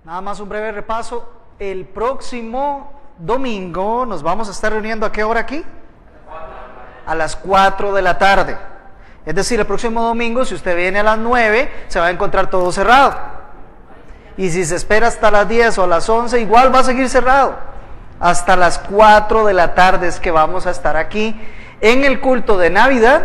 Nada más un breve repaso. El próximo domingo nos vamos a estar reuniendo ¿a qué hora aquí? A las 4 de la tarde. Es decir, el próximo domingo, si usted viene a las 9, se va a encontrar todo cerrado. Y si se espera hasta las 10 o a las 11, igual va a seguir cerrado. Hasta las 4 de la tarde es que vamos a estar aquí en el culto de Navidad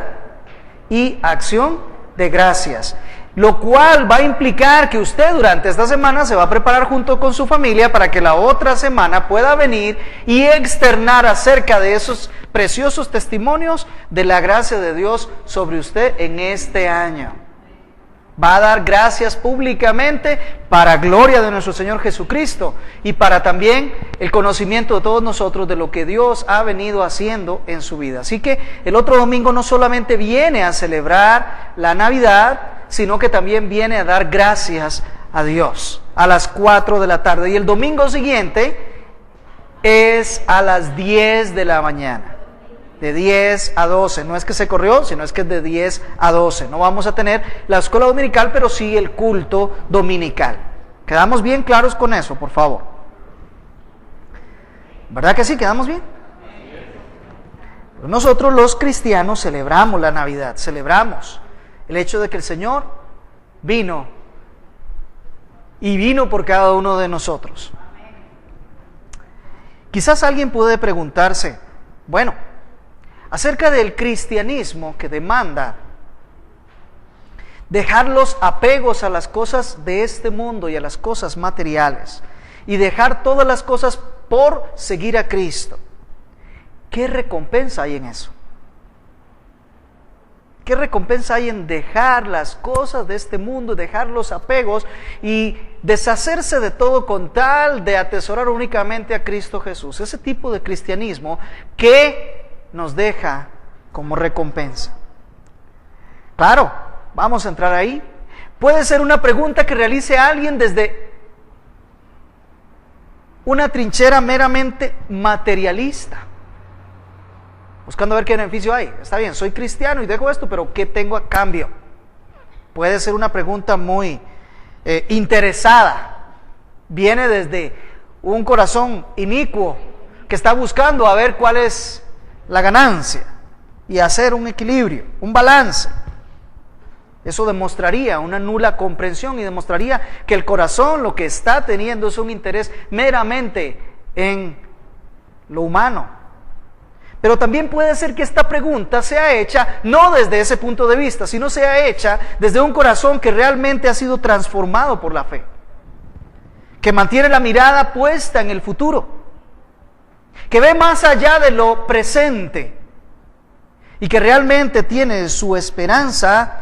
y acción de gracias. Lo cual va a implicar que usted durante esta semana se va a preparar junto con su familia para que la otra semana pueda venir y externar acerca de esos preciosos testimonios de la gracia de Dios sobre usted en este año. Va a dar gracias públicamente para gloria de nuestro Señor Jesucristo y para también el conocimiento de todos nosotros de lo que Dios ha venido haciendo en su vida. Así que el otro domingo no solamente viene a celebrar la Navidad, sino que también viene a dar gracias a Dios a las 4 de la tarde. Y el domingo siguiente es a las 10 de la mañana. De 10 a 12, no es que se corrió, sino es que es de 10 a 12. No vamos a tener la escuela dominical, pero sí el culto dominical. ¿Quedamos bien claros con eso, por favor? ¿Verdad que sí? ¿Quedamos bien? Nosotros los cristianos celebramos la Navidad, celebramos el hecho de que el Señor vino y vino por cada uno de nosotros. Quizás alguien puede preguntarse, bueno, acerca del cristianismo que demanda dejar los apegos a las cosas de este mundo y a las cosas materiales y dejar todas las cosas por seguir a Cristo. ¿Qué recompensa hay en eso? ¿Qué recompensa hay en dejar las cosas de este mundo, dejar los apegos y deshacerse de todo con tal de atesorar únicamente a Cristo Jesús? Ese tipo de cristianismo que nos deja como recompensa. Claro, vamos a entrar ahí. Puede ser una pregunta que realice alguien desde una trinchera meramente materialista, buscando ver qué beneficio hay. Está bien, soy cristiano y dejo esto, pero ¿qué tengo a cambio? Puede ser una pregunta muy interesada. Viene desde un corazón inicuo que está buscando a ver cuál es la ganancia y hacer un equilibrio, un balance. Eso demostraría una nula comprensión y demostraría que el corazón lo que está teniendo es un interés meramente en lo humano. Pero también puede ser que esta pregunta sea hecha no desde ese punto de vista, sino sea hecha desde un corazón que realmente ha sido transformado por la fe, que mantiene la mirada puesta en el futuro, que ve más allá de lo presente y que realmente tiene su esperanza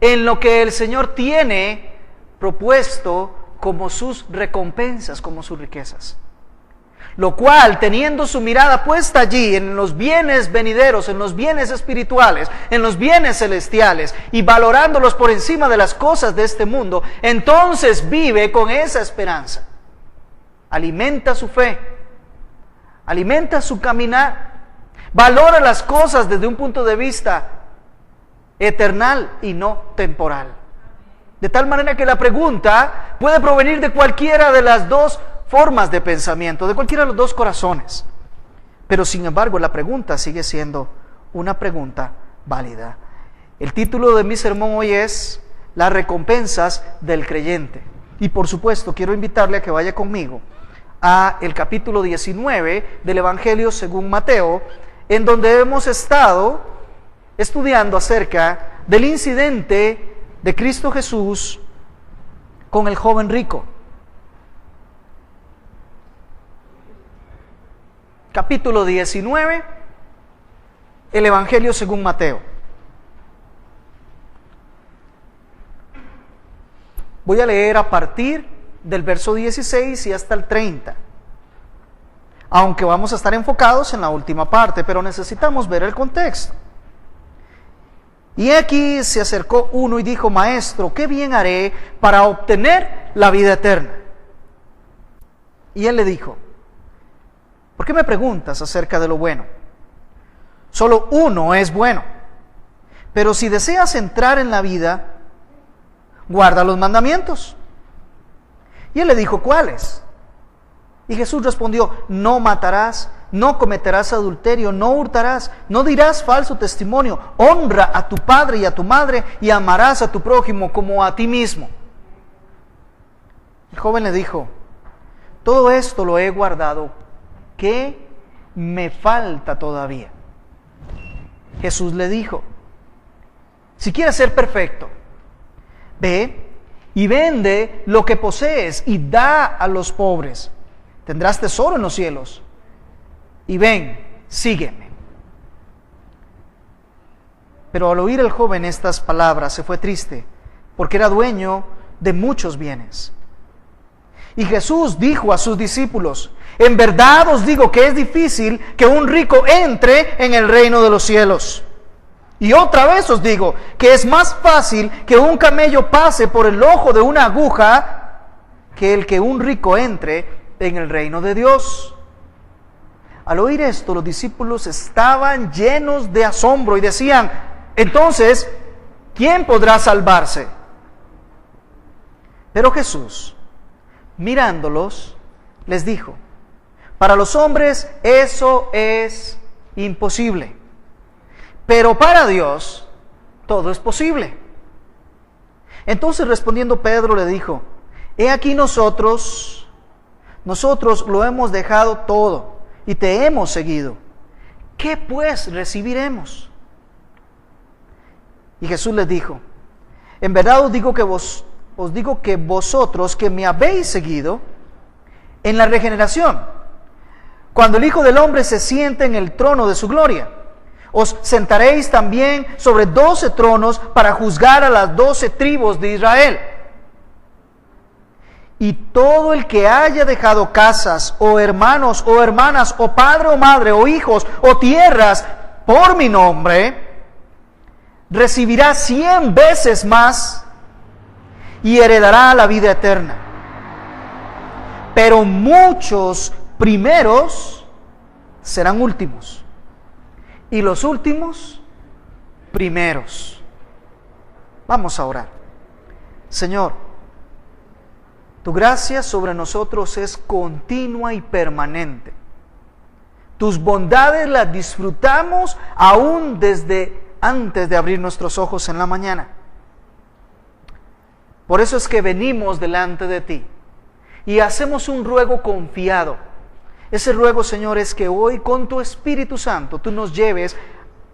en lo que el Señor tiene propuesto como sus recompensas, como sus riquezas. Lo cual, teniendo su mirada puesta allí en los bienes venideros, en los bienes espirituales, en los bienes celestiales y valorándolos por encima de las cosas de este mundo, entonces vive con esa esperanza. Alimenta su fe, alimenta su caminar, valora las cosas desde un punto de vista eternal y no temporal. De tal manera que la pregunta puede provenir de cualquiera de las dos formas de pensamiento, de cualquiera de los dos corazones. Pero sin embargo, la pregunta sigue siendo una pregunta válida. El título de mi sermón hoy es Las recompensas del creyente. Y por supuesto, quiero invitarle a que vaya conmigo a el capítulo 19 del Evangelio según Mateo, en donde hemos estado estudiando acerca del incidente de Cristo Jesús con el joven rico. Capítulo 19, el Evangelio según Mateo. Voy a leer a partir del verso 16 y hasta el 30. Aunque vamos a estar enfocados en la última parte, pero necesitamos ver el contexto. Y aquí se acercó uno y dijo: Maestro, ¿qué bien haré para obtener la vida eterna? Y él le dijo: ¿por qué me preguntas acerca de lo bueno? Solo uno es bueno. Pero si deseas entrar en la vida, guarda los mandamientos. Y él le dijo, ¿cuáles? Y Jesús respondió, no matarás, no cometerás adulterio, no hurtarás, no dirás falso testimonio, honra a tu padre y a tu madre y amarás a tu prójimo como a ti mismo. El joven le dijo, todo esto lo he guardado, ¿qué me falta todavía? Jesús le dijo, si quieres ser perfecto, ve y vende lo que posees y da a los pobres. Tendrás tesoro en los cielos. Y ven, sígueme. Pero al oír el joven estas palabras se fue triste, porque era dueño de muchos bienes. Y Jesús dijo a sus discípulos, en verdad os digo que es difícil que un rico entre en el reino de los cielos. Y otra vez os digo que es más fácil que un camello pase por el ojo de una aguja que el que un rico entre en el reino de Dios. Al oír esto, los discípulos estaban llenos de asombro y decían, entonces, ¿quién podrá salvarse? Pero Jesús, mirándolos, les dijo, para los hombres eso es imposible, pero para Dios todo es posible. Entonces respondiendo Pedro le dijo, he aquí nosotros lo hemos dejado todo y te hemos seguido. ¿Qué pues recibiremos? Y Jesús les dijo, en verdad os digo que vosotros que me habéis seguido, en la regeneración, cuando el Hijo del Hombre se siente en el trono de su gloria, os sentaréis también sobre 12 tronos para juzgar a las 12 tribus de Israel. Y todo el que haya dejado casas, o hermanos, o hermanas, o padre, o madre, o hijos, o tierras, por mi nombre, recibirá 100 veces más y heredará la vida eterna. Pero muchos primeros serán últimos, y los últimos primeros. Vamos a orar. Señor, tu gracia sobre nosotros es continua y permanente. Tus bondades las disfrutamos aún desde antes de abrir nuestros ojos en la mañana. Por eso es que venimos delante de ti y hacemos un ruego confiado. Ese ruego, Señor, es que hoy con tu Espíritu Santo tú nos lleves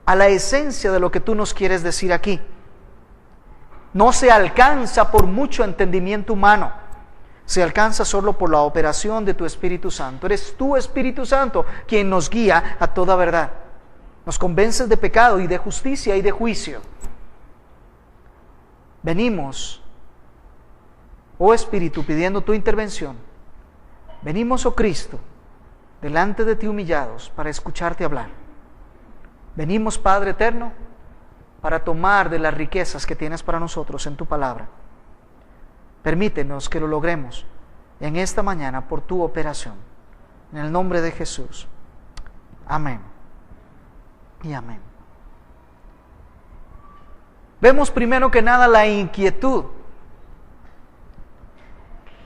a la esencia de lo que tú nos quieres decir aquí. No se alcanza por mucho entendimiento humano. Se alcanza solo por la operación de tu Espíritu Santo. Eres tu Espíritu Santo quien nos guía a toda verdad. Nos convences de pecado y de justicia y de juicio. Venimos, oh Espíritu, pidiendo tu intervención. Venimos, oh Cristo, delante de ti humillados para escucharte hablar. Venimos, Padre eterno, para tomar de las riquezas que tienes para nosotros en tu palabra. Permítenos que lo logremos en esta mañana por tu operación. En el nombre de Jesús. Amén. Y amén. Vemos primero que nada la inquietud.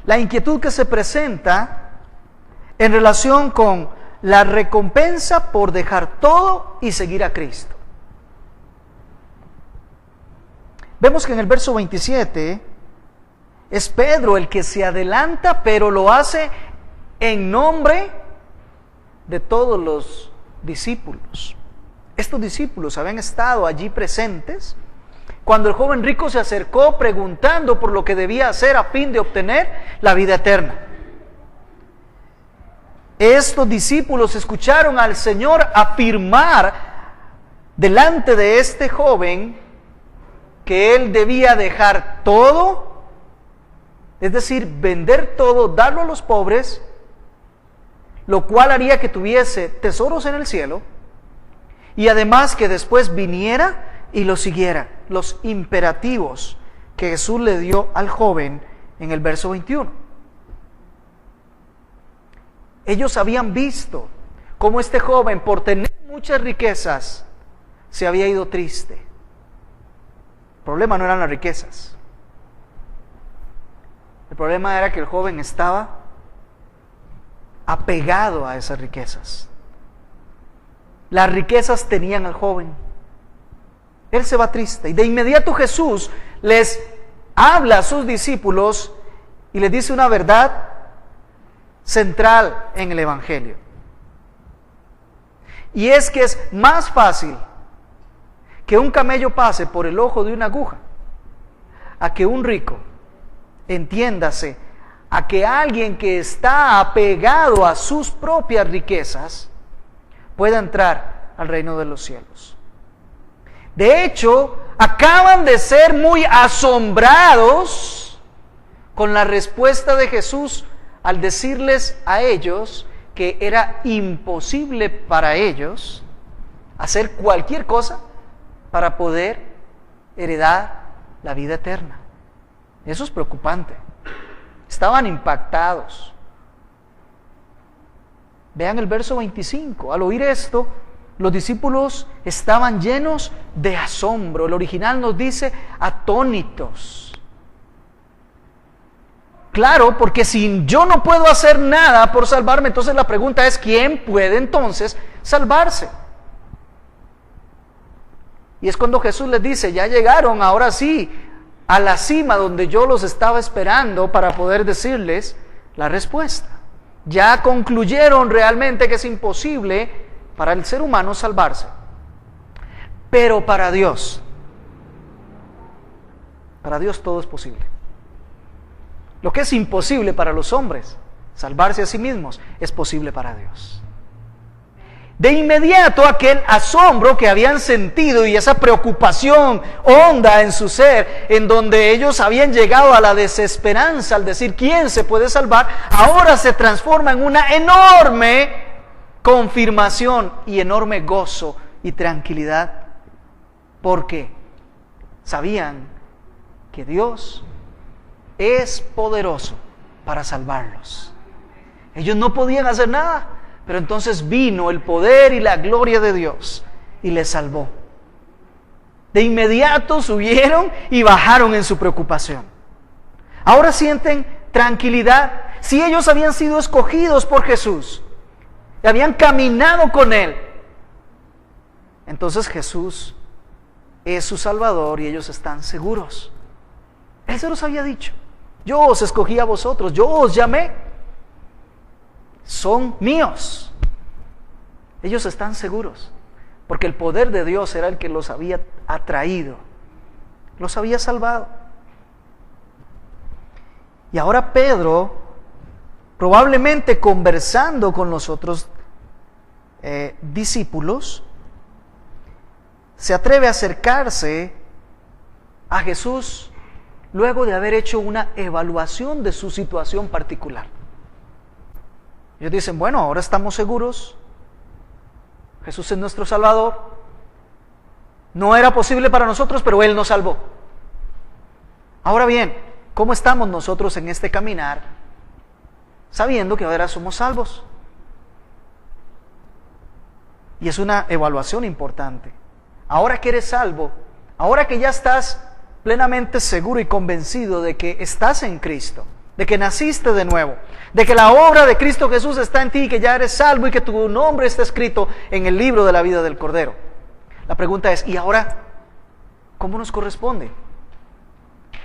La inquietud que se presenta en relación con la recompensa por dejar todo y seguir a Cristo. Vemos que en el verso 27... es Pedro el que se adelanta, pero lo hace en nombre de todos los discípulos. Estos discípulos habían estado allí presentes cuando el joven rico se acercó preguntando por lo que debía hacer a fin de obtener la vida eterna. Estos discípulos escucharon al Señor afirmar delante de este joven que él debía dejar todo, es decir, vender todo, darlo a los pobres, lo cual haría que tuviese tesoros en el cielo, y además que después viniera y lo siguiera. Los imperativos que Jesús le dio al joven en el verso 21. Ellos habían visto cómo este joven, por tener muchas riquezas, se había ido triste. El problema no eran las riquezas. El problema era que el joven estaba apegado a esas riquezas. Las riquezas tenían al joven. Él se va triste y de inmediato Jesús les habla a sus discípulos y les dice una verdad central en el Evangelio. Y es que es más fácil que un camello pase por el ojo de una aguja a que un rico, entiéndase, a que alguien que está apegado a sus propias riquezas pueda entrar al reino de los cielos. De hecho, acaban de ser muy asombrados con la respuesta de Jesús al decirles a ellos que era imposible para ellos hacer cualquier cosa para poder heredar la vida eterna. Eso es preocupante. Estaban impactados. Vean el verso 25. Al oír esto, los discípulos estaban llenos de asombro. El original nos dice atónitos. Claro, porque si yo no puedo hacer nada por salvarme, entonces la pregunta es, ¿quién puede entonces salvarse? Y es cuando Jesús les dice, ya llegaron, ahora sí, a la cima donde yo los estaba esperando para poder decirles la respuesta. Ya concluyeron realmente que es imposible para el ser humano salvarse. Pero para Dios todo es posible. Lo que es imposible para los hombres, salvarse a sí mismos, es posible para Dios. De inmediato aquel asombro que habían sentido y esa preocupación honda en su ser, en donde ellos habían llegado a la desesperanza al decir ¿quién se puede salvar?, ahora se transforma en una enorme confirmación y enorme gozo y tranquilidad, porque sabían que Dios es poderoso para salvarlos. Ellos no podían hacer nada, pero entonces vino el poder y la gloria de Dios y les salvó. De inmediato subieron y bajaron en su preocupación. Ahora sienten tranquilidad. Si ellos habían sido escogidos por Jesús, habían caminado con Él, entonces Jesús es su Salvador y ellos están seguros. Él se los había dicho. Yo os escogí a vosotros, yo os llamé. Son míos. Ellos están seguros, porque el poder de Dios era el que los había atraído, los había salvado. Y ahora Pedro, probablemente conversando con los otros discípulos, se atreve a acercarse a Jesús luego de haber hecho una evaluación de su situación particular. Ellos dicen, bueno, ahora estamos seguros, Jesús es nuestro Salvador, no era posible para nosotros, pero Él nos salvó. Ahora bien, ¿cómo estamos nosotros en este caminar, sabiendo que ahora somos salvos? Y es una evaluación importante. Ahora que eres salvo, ahora que ya estás plenamente seguro y convencido de que estás en Cristo, de que naciste de nuevo, de que la obra de Cristo Jesús está en ti, que ya eres salvo y que tu nombre está escrito en el libro de la vida del Cordero. La pregunta es, ¿y ahora cómo nos corresponde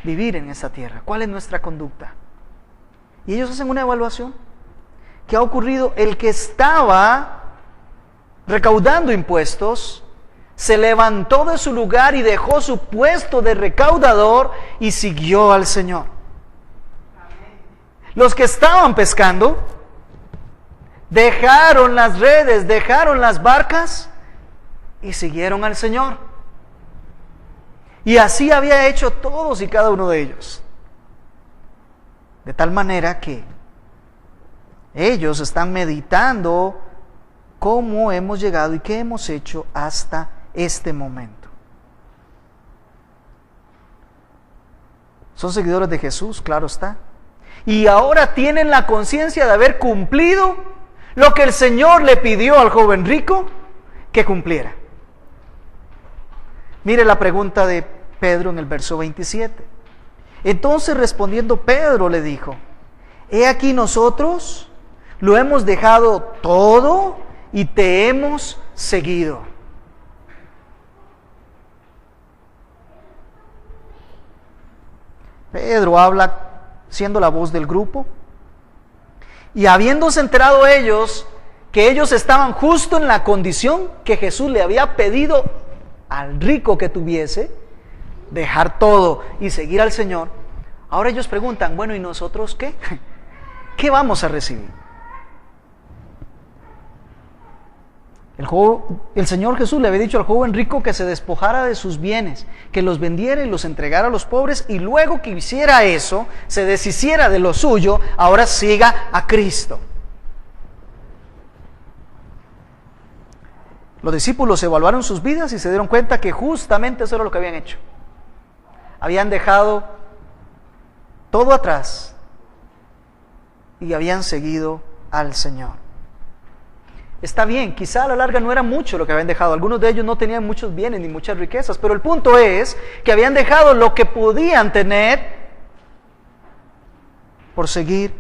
vivir en esta tierra? ¿Cuál es nuestra conducta? Y ellos hacen una evaluación. ¿Qué ha ocurrido? El que estaba recaudando impuestos se levantó de su lugar y dejó su puesto de recaudador y siguió al Señor. Los que estaban pescando dejaron las redes, dejaron las barcas y siguieron al Señor. Y así había hecho todos y cada uno de ellos. De tal manera que ellos están meditando cómo hemos llegado y qué hemos hecho hasta este momento. Son seguidores de Jesús, claro está. Y ahora tienen la conciencia de haber cumplido lo que el Señor le pidió al joven rico que cumpliera. Mire la pregunta de Pedro en el verso 27. Entonces respondiendo Pedro le dijo: he aquí nosotros lo hemos dejado todo y te hemos seguido. Pedro habla siendo la voz del grupo, y habiéndose enterado ellos que ellos estaban justo en la condición que Jesús le había pedido al rico que tuviese, dejar todo y seguir al Señor, ahora ellos preguntan: bueno, ¿y nosotros qué? ¿Qué vamos a recibir? El Señor Jesús le había dicho al joven rico que se despojara de sus bienes, que los vendiera y los entregara a los pobres, y luego que hiciera eso, se deshiciera de lo suyo, ahora siga a Cristo. Los discípulos evaluaron sus vidas y se dieron cuenta que justamente eso era lo que habían hecho. Habían dejado todo atrás y habían seguido al Señor. Está bien, quizá a la larga no era mucho lo que habían dejado. Algunos de ellos no tenían muchos bienes ni muchas riquezas, pero el punto es que habían dejado lo que podían tener por seguir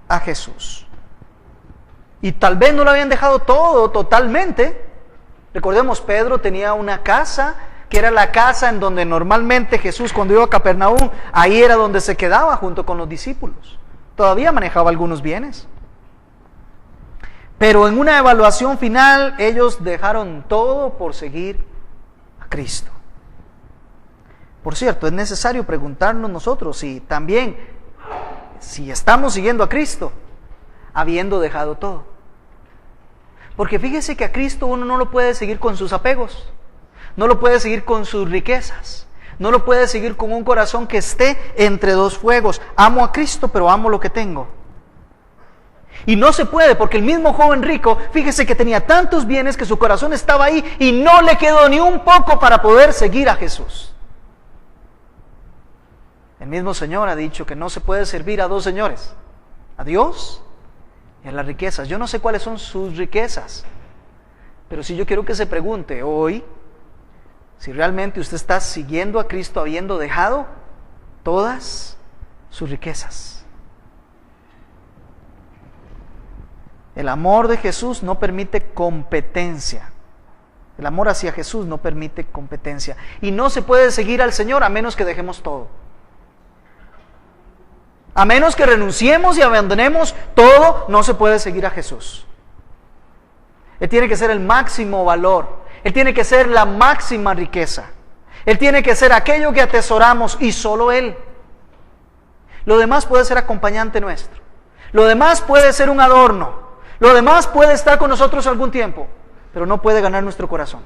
a Jesús. Y tal vez no lo habían dejado todo totalmente. Recordemos, Pedro tenía una casa, que era la casa en donde normalmente Jesús, cuando iba a Capernaum, ahí era donde se quedaba junto con los discípulos. Todavía manejaba algunos bienes. Pero en una evaluación final, ellos dejaron todo por seguir a Cristo. Por cierto, es necesario preguntarnos nosotros si estamos siguiendo a Cristo, habiendo dejado todo. Porque fíjese que a Cristo uno no lo puede seguir con sus apegos, no lo puede seguir con sus riquezas, no lo puede seguir con un corazón que esté entre dos fuegos. Amo a Cristo, pero amo lo que tengo. Y no se puede, porque el mismo joven rico, fíjese que tenía tantos bienes que su corazón estaba ahí y no le quedó ni un poco para poder seguir a Jesús. El mismo Señor ha dicho que no se puede servir a dos señores, a Dios y a las riquezas. Yo no sé cuáles son sus riquezas, pero sí yo quiero que se pregunte hoy si realmente usted está siguiendo a Cristo habiendo dejado todas sus riquezas. El amor de Jesús no permite competencia. El amor hacia Jesús no permite competencia. Y no se puede seguir al Señor a menos que dejemos todo. A menos que renunciemos y abandonemos todo, no se puede seguir a Jesús. Él tiene que ser el máximo valor. Él tiene que ser la máxima riqueza. Él tiene que ser aquello que atesoramos y solo Él. Lo demás puede ser acompañante nuestro. Lo demás puede ser un adorno. Lo demás puede estar con nosotros algún tiempo, pero no puede ganar nuestro corazón.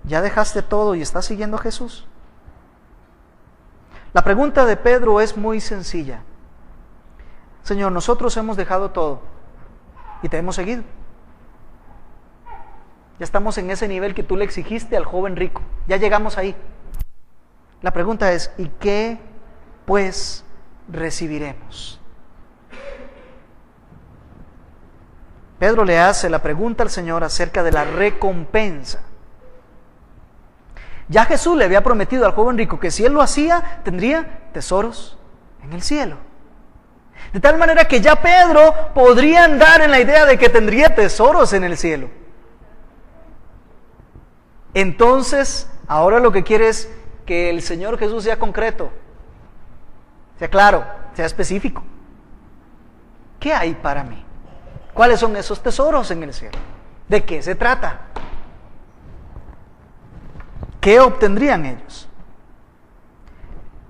¿Ya dejaste todo y estás siguiendo a Jesús? La pregunta de Pedro es muy sencilla. Señor, nosotros hemos dejado todo y te hemos seguido. Ya estamos en ese nivel que tú le exigiste al joven rico. Ya llegamos ahí. La pregunta es, ¿y qué pues recibiremos? Pedro le hace la pregunta al Señor acerca de la recompensa. Ya Jesús le había prometido al joven rico que si él lo hacía, tendría tesoros en el cielo. De tal manera que ya Pedro podría andar en la idea de que tendría tesoros en el cielo. Entonces, ahora lo que quiere es que el Señor Jesús sea concreto, sea claro, sea específico. ¿Qué hay para mí? ¿Cuáles son esos tesoros en el cielo? ¿De qué se trata? ¿Qué obtendrían ellos?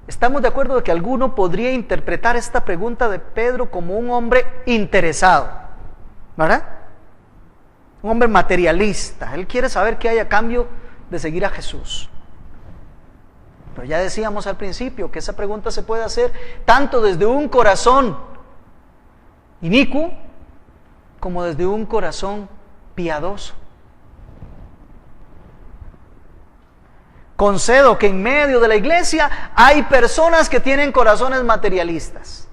Estamos de acuerdo de que alguno podría interpretar esta pregunta de Pedro como un hombre interesado, ¿verdad? Un hombre materialista. Él quiere saber qué hay a cambio de seguir a Jesús. Pero ya decíamos al principio que esa pregunta se puede hacer tanto desde un corazón inicuo como desde un corazón piadoso. Concedo que en medio de la iglesia hay personas que tienen corazones materialistas.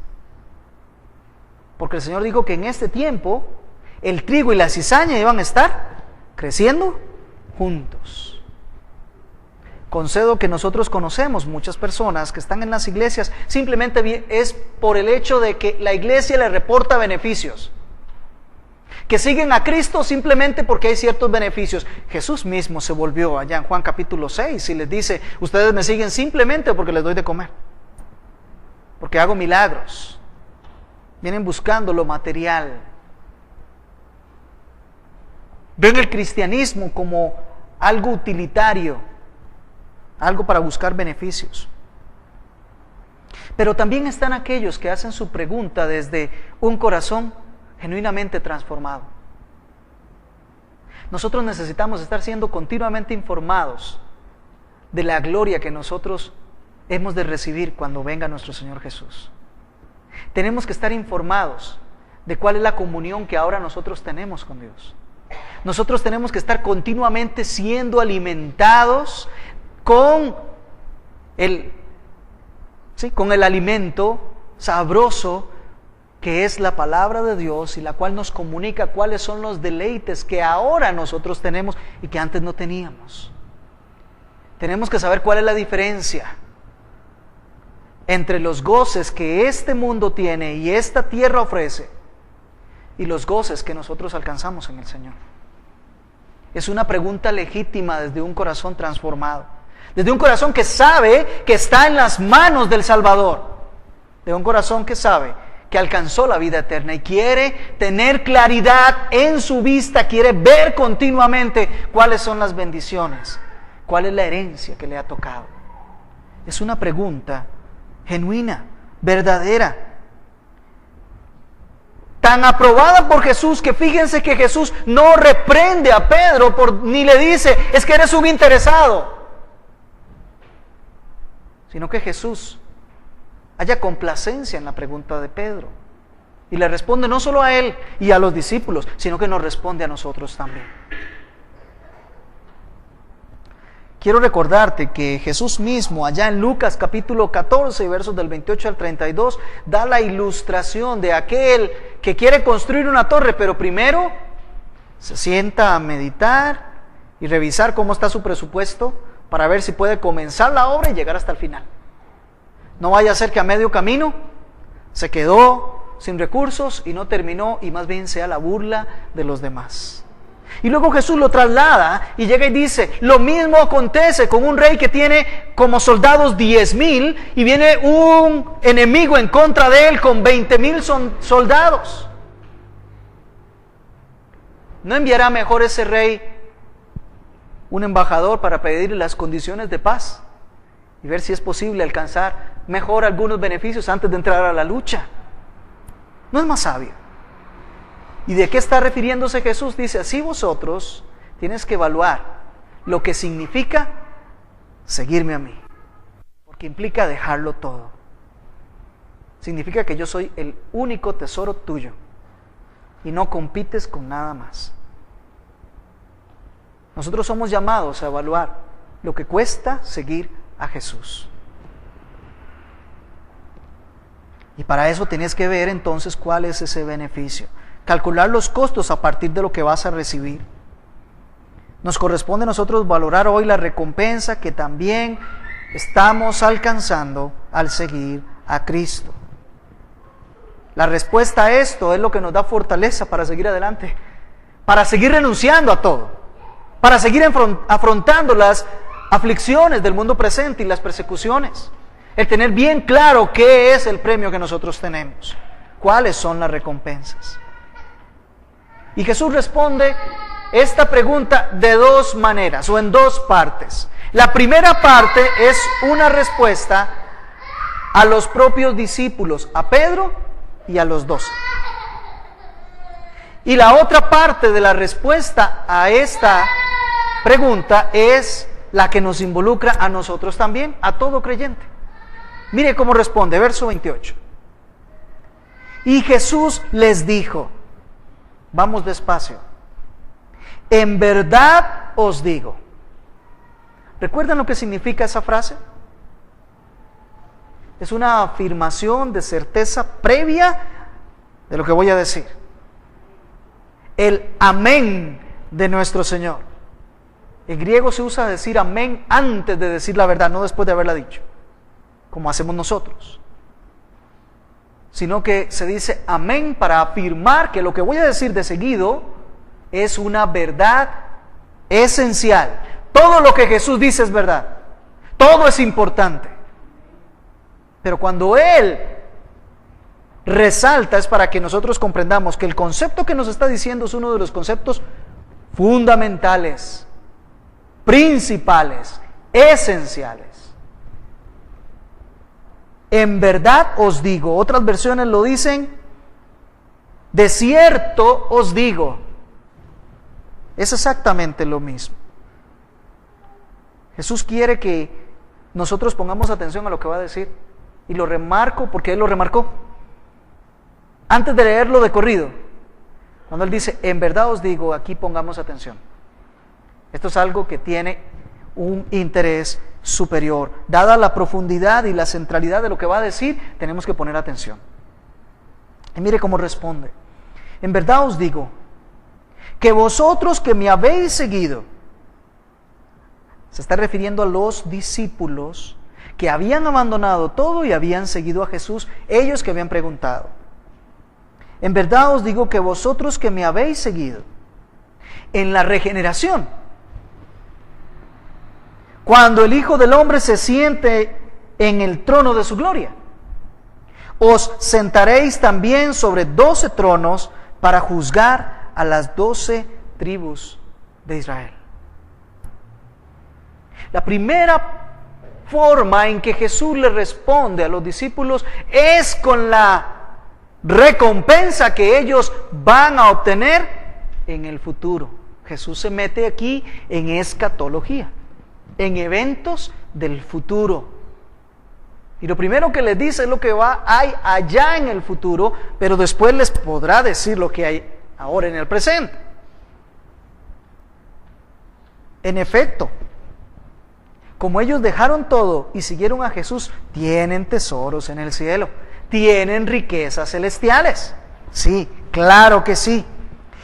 Porque el Señor dijo que en este tiempo el trigo y la cizaña iban a estar creciendo juntos. Concedo que nosotros conocemos muchas personas que están en las iglesias, simplemente es por el hecho de que la iglesia les reporta beneficios, que siguen a Cristo simplemente porque hay ciertos beneficios. Jesús mismo se volvió allá en Juan capítulo 6 y les dice: ustedes me siguen simplemente porque les doy de comer, porque hago milagros. Vienen buscando lo material. Ven el cristianismo como algo utilitario, algo para buscar beneficios. Pero también están aquellos que hacen su pregunta desde un corazón genuinamente transformado. Nosotros necesitamos estar siendo continuamente informados de la gloria que nosotros hemos de recibir cuando venga nuestro Señor Jesús. Tenemos que estar informados de cuál es la comunión que ahora nosotros tenemos con Dios. Nosotros tenemos que estar continuamente siendo alimentados con el alimento sabroso que es la palabra de Dios, y la cual nos comunica cuáles son los deleites que ahora nosotros tenemos y que antes no teníamos. Tenemos que saber cuál es la diferencia entre los goces que este mundo tiene y esta tierra ofrece y los goces que nosotros alcanzamos en el Señor. Es una pregunta legítima desde un corazón transformado, desde un corazón que sabe que está en las manos del Salvador, de un corazón que sabe que alcanzó la vida eterna y quiere tener claridad en su vista, quiere ver continuamente cuáles son las bendiciones, cuál es la herencia que le ha tocado. Es una pregunta genuina, verdadera, tan aprobada por Jesús que fíjense que Jesús no reprende a Pedro ni le dice: es que eres un interesado, sino que Jesús haya complacencia en la pregunta de Pedro y le responde no solo a él y a los discípulos, sino que nos responde a nosotros también. Quiero recordarte que Jesús mismo, allá en Lucas capítulo 14, versos del 28 al 32, da la ilustración de aquel que quiere construir una torre, pero primero se sienta a meditar y revisar cómo está su presupuesto para ver si puede comenzar la obra y llegar hasta el final. No vaya a ser que a medio camino se quedó sin recursos y no terminó, y más bien sea la burla de los demás. Y luego Jesús lo traslada y llega y dice: lo mismo acontece con un rey que tiene como soldados 10,000 y viene un enemigo en contra de él con 20,000 soldados. ¿No enviará mejor ese rey un embajador para pedir las condiciones de paz y ver si es posible alcanzar mejor algunos beneficios antes de entrar a la lucha? ¿No es más sabio? ¿Y de qué está refiriéndose Jesús? Dice: así vosotros tienes que evaluar lo que significa seguirme a mí, porque implica dejarlo todo. Significa que yo soy el único tesoro tuyo y no compites con nada más. Nosotros somos llamados a evaluar lo que cuesta seguir a Jesús. Y para eso tienes que ver entonces cuál es ese beneficio. Calcular los costos a partir de lo que vas a recibir. Nos corresponde a nosotros valorar hoy la recompensa que también estamos alcanzando al seguir a Cristo. La respuesta a esto es lo que nos da fortaleza para seguir adelante, para seguir renunciando a todo, para seguir afrontando las aflicciones del mundo presente y las persecuciones. El tener bien claro qué es el premio que nosotros tenemos, cuáles son las recompensas. Y Jesús responde esta pregunta de dos maneras o en dos partes. La primera parte es una respuesta a los propios discípulos, a Pedro y a los 12. Y la otra parte de la respuesta a esta pregunta es la que nos involucra a nosotros también, a todo creyente. Mire cómo responde, verso 28. Y Jesús les dijo, vamos despacio, en verdad os digo. ¿Recuerdan lo que significa esa frase? Es una afirmación de certeza previa de lo que voy a decir. El amén de nuestro Señor. El griego se usa decir amén antes de decir la verdad, no después de haberla dicho, como hacemos nosotros. Sino que se dice amén para afirmar que lo que voy a decir de seguido es una verdad esencial. Todo lo que Jesús dice es verdad. Todo es importante. Pero cuando Él resalta es para que nosotros comprendamos que el concepto que nos está diciendo es uno de los conceptos fundamentales, principales, esenciales. En verdad os digo, otras versiones lo dicen, de cierto os digo. Es exactamente lo mismo. Jesús quiere que nosotros pongamos atención a lo que va a decir. Y lo remarco porque Él lo remarcó. Antes de leerlo de corrido, cuando Él dice, en verdad os digo, aquí pongamos atención. Esto es algo que tiene un interés superior. Dada la profundidad y la centralidad de lo que va a decir, tenemos que poner atención. Y mire cómo responde. En verdad os digo, que vosotros que me habéis seguido, se está refiriendo a los discípulos que habían abandonado todo y habían seguido a Jesús, ellos que habían preguntado. En verdad os digo que vosotros que me habéis seguido, en la regeneración, cuando el Hijo del Hombre se siente en el trono de su gloria, os sentaréis también sobre 12 tronos para juzgar a las 12 tribus de Israel. La primera forma en que Jesús le responde a los discípulos es con la recompensa que ellos van a obtener en el futuro. Jesús se mete aquí en escatología, en eventos del futuro. Y lo primero que les dice es lo que hay allá en el futuro, pero después les podrá decir lo que hay ahora en el presente. En efecto, como ellos dejaron todo y siguieron a Jesús, tienen tesoros en el cielo, tienen riquezas celestiales. Sí, claro que sí.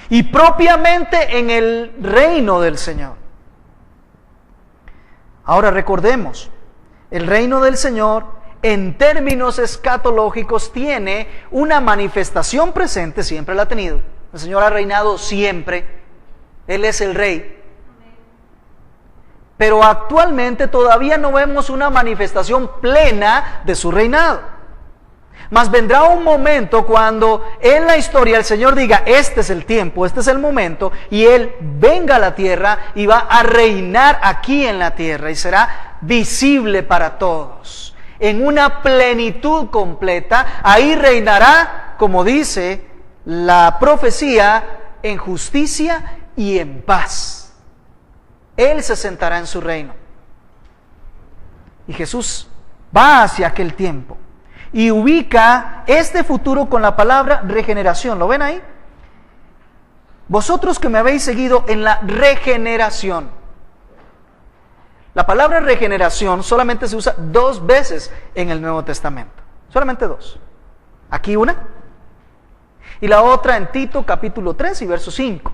Y propiamente en el reino del Señor. Ahora recordemos, el reino del Señor en términos escatológicos tiene una manifestación presente, siempre la ha tenido. El Señor ha reinado siempre, Él es el Rey. Pero actualmente todavía no vemos una manifestación plena de su reinado. Mas vendrá un momento cuando en la historia el Señor diga, este es el tiempo, este es el momento, y Él venga a la tierra y va a reinar aquí en la tierra y será visible para todos. En una plenitud completa, ahí reinará, como dice la profecía, en justicia y en paz. Él se sentará en su reino. Y Jesús va hacia aquel tiempo y ubica este futuro con la palabra regeneración. ¿Lo ven ahí? Vosotros que me habéis seguido en la regeneración. La palabra regeneración solamente se usa 2 veces en el Nuevo Testamento. Solamente 2. Aquí una. Y la otra en Tito capítulo 3 y verso 5.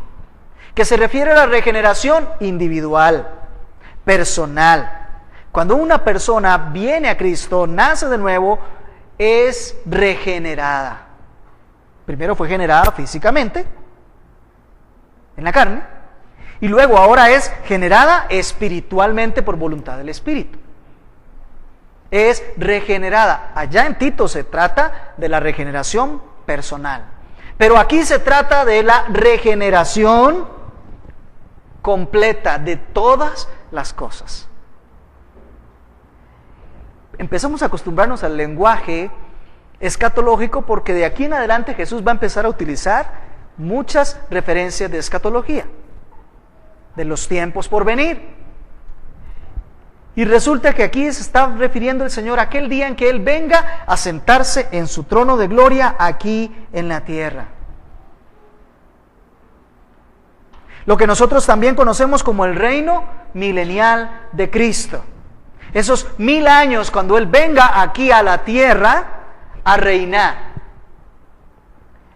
Que se refiere a la regeneración individual, personal. Cuando una persona viene a Cristo, nace de nuevo, es regenerada. Primero fue generada físicamente, en la carne, y luego ahora es generada espiritualmente por voluntad del Espíritu. Es regenerada. Allá en Tito se trata de la regeneración personal, pero aquí se trata de la regeneración completa de todas las cosas. Empezamos a acostumbrarnos al lenguaje escatológico porque de aquí en adelante Jesús va a empezar a utilizar muchas referencias de escatología, de los tiempos por venir. Y resulta que aquí se está refiriendo el Señor a aquel día en que Él venga a sentarse en su trono de gloria aquí en la tierra. Lo que nosotros también conocemos como el reino milenial de Cristo. Esos 1000 años cuando Él venga aquí a la tierra a reinar.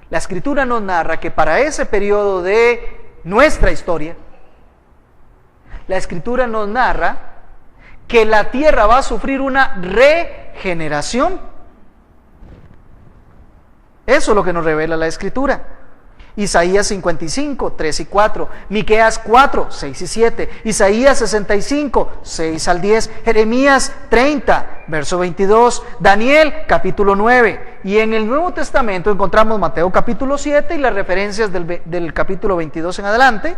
La Escritura nos narra que para ese periodo de nuestra historia, La Escritura nos narra que la tierra va a sufrir una regeneración. Eso es lo que nos revela la Escritura. Isaías 55, 3 y 4, Miqueas 4, 6 y 7, Isaías 65, 6 al 10, Jeremías 30, verso 22, Daniel capítulo 9, y en el Nuevo Testamento encontramos Mateo capítulo 7 y las referencias del capítulo 22 en adelante,